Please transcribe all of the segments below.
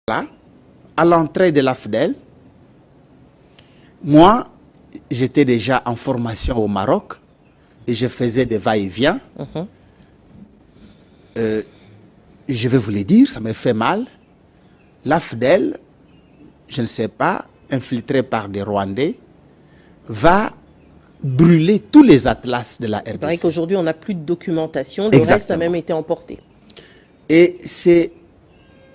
Là, à l'entrée de l'AFDEL, moi, j'étais déjà en formation au Maroc et je faisais des va-et-vient. Je vais vous le dire, ça me fait mal. L'AFDEL, je ne sais pas, infiltré par des Rwandais, va brûler tous les atlas de la RDC. C'est vrai qu'aujourd'hui, on n'a plus de documentation, le reste a même été emporté. Et c'est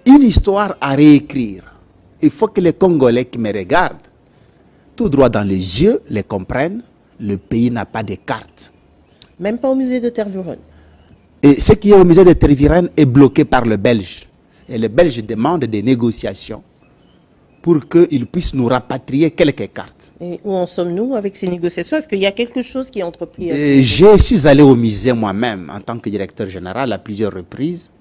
une histoire à réécrire. Il faut que les Congolais qui me regardent, tout droit dans les yeux, les comprennent. Le pays n'a pas de carte. Même pas au musée de Tervuren. Et ce qui est au musée de Tervuren est bloqué par le Belge. Et le Belge demande des négociations pour qu'ils puissent nous rapatrier quelques cartes. Et où en sommes-nous avec ces négociations? Est-ce qu'il y a quelque chose qui est entrepris? Je suis allé au musée moi-même en tant que directeur général à plusieurs reprises.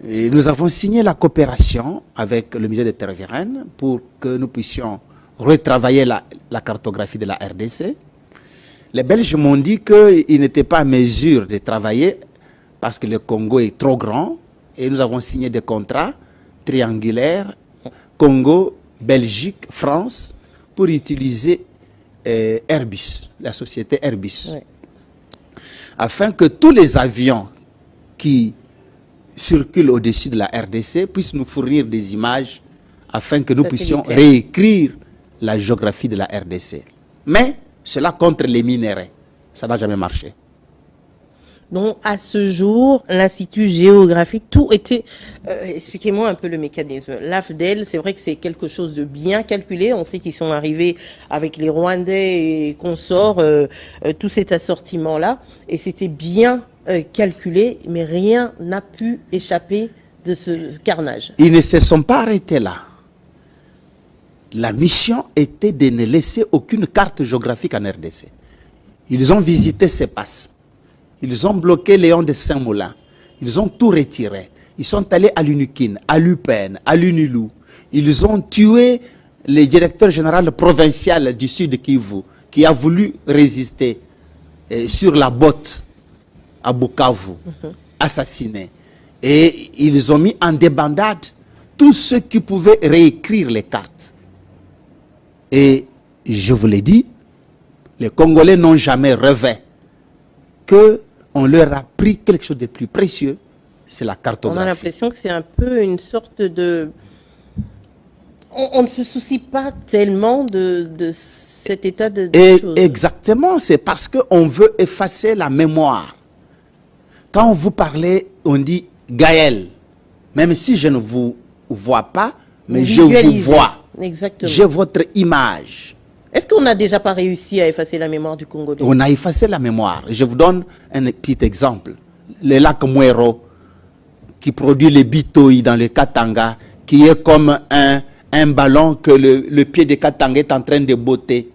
Et nous avons signé la coopération avec le musée de Tervuren pour que nous puissions retravailler la cartographie de la RDC. Les Belges m'ont dit qu'ils n'étaient pas à mesure de travailler parce que le Congo est trop grand et nous avons signé des contrats triangulaires Congo, Belgique, France pour utiliser Airbus, la société Airbus, afin que tous les avions qui circulent au-dessus de la RDC puissent nous fournir des images afin que nous puissions réécrire la géographie de la RDC. Mais cela contre les minéraux. Ça n'a jamais marché. Donc, à ce jour, l'Institut géographique, tout était... expliquez-moi un peu le mécanisme. L'AFDEL, c'est vrai que c'est quelque chose de bien calculé. On sait qu'ils sont arrivés avec les Rwandais et consorts, tout cet assortiment-là. Et c'était bien calculé, mais rien n'a pu échapper de ce carnage. Ils ne se sont pas arrêtés là. La mission était de ne laisser aucune carte géographique en RDC. Ils ont visité ces passes. Ils ont bloqué Léon de Saint-Moulin. Ils ont tout retiré. Ils sont allés à l'UNIKIN, à l'UPEN, à l'UNILU. Ils ont tué le directeur général provincial du sud de Kivu, qui a voulu résister sur la botte à Bukavu, assassiné. Et ils ont mis en débandade tous ceux qui pouvaient réécrire les cartes. Et je vous l'ai dit, les Congolais n'ont jamais rêvé qu'on leur a pris quelque chose de plus précieux, c'est la cartographie. On a l'impression que c'est un peu une sorte de... On ne se soucie pas tellement de cet état de choses. Exactement, c'est parce qu'on veut effacer la mémoire. Quand vous parlez, on dit Gaël. Même si je ne vous vois pas, mais je vous vois. Exactement. J'ai votre image. Est-ce qu'on n'a déjà pas réussi à effacer la mémoire du Congolais? On a effacé la mémoire. Je vous donne un petit exemple. Le lac Mwero, qui produit les bitoï dans le Katanga, qui est comme un ballon que le pied de Katanga est en train de botter.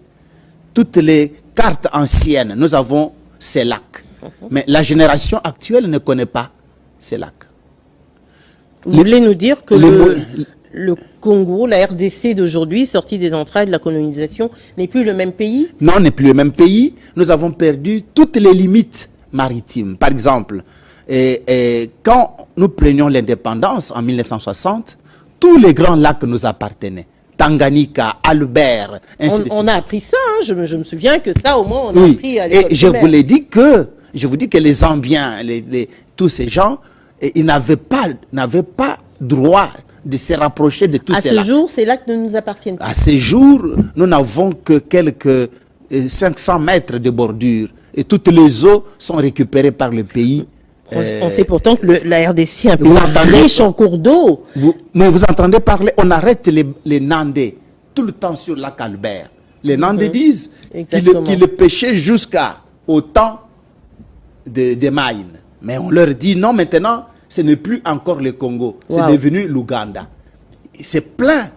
Toutes les cartes anciennes, nous avons ces lacs. Mais la génération actuelle ne connaît pas ces lacs. Vous voulez nous dire que le Congo, la RDC d'aujourd'hui, sortie des entrailles de la colonisation, n'est plus le même pays? Non, n'est plus le même pays. Nous avons perdu toutes les limites maritimes. Par exemple, quand nous prenions l'indépendance en 1960, tous les grands lacs nous appartenaient. Tanganyika, Albert, ainsi de suite. On a appris ça, hein. Je me souviens que ça, au moins, on a appris à l'école. Et je vous l'ai dit je vous dis que les Zambiens, tous ces gens, ils n'avaient pas droit de se rapprocher de tous ces lacs. À ce jour, ces lacs ne nous appartiennent pas. À ce jour, nous n'avons que quelques 500 mètres de bordure et toutes les eaux sont récupérées par le pays. On sait pourtant que la RDC est un pays riche en cours d'eau. Mais vous entendez parler, on arrête les Nandais tout le temps sur le lac Albert. Les Nandais disent qu'ils pêchaient jusqu'au temps des mines. Mais on leur dit non, maintenant, ce n'est plus encore le Congo, c'est devenu l'Ouganda. C'est plein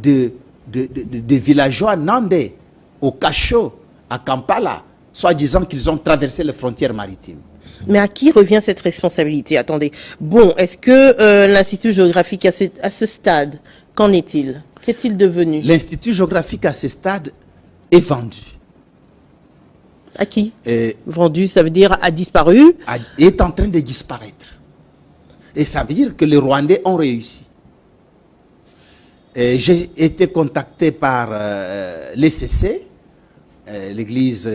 de villageois nandais, au Cachot, à Kampala, soi-disant qu'ils ont traversé les frontières maritimes. Mais à qui revient cette responsabilité? Attendez. Bon, est-ce que l'Institut géographique à ce stade, qu'en est-il? Qu'est-il devenu? L'Institut géographique à ce stade est vendu. À qui? Vendu, ça veut dire a disparu? Est en train de disparaître. Et ça veut dire que les Rwandais ont réussi. J'ai été contacté par l'ECC, l'église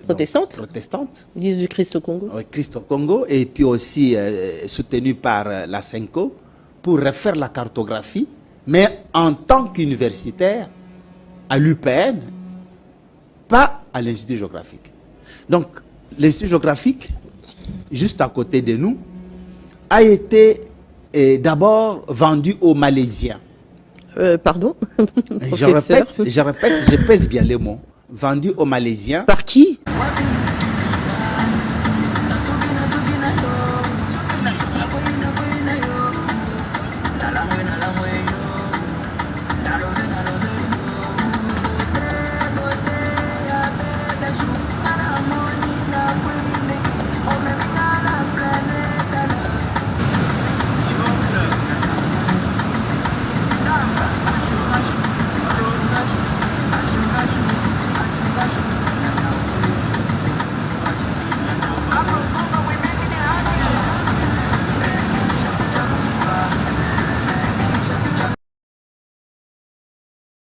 protestante, l'église du Christ au Congo. Oui, Christ au Congo, et puis aussi soutenu par la CENCO pour refaire la cartographie, mais en tant qu'universitaire à l'UPN, pas à l'Institut géographique. Donc, l'Institut géographique, juste à côté de nous, a été d'abord vendu aux Malaisiens. Pardon, je répète, je pèse bien les mots. Vendu aux Malaisiens. Par qui?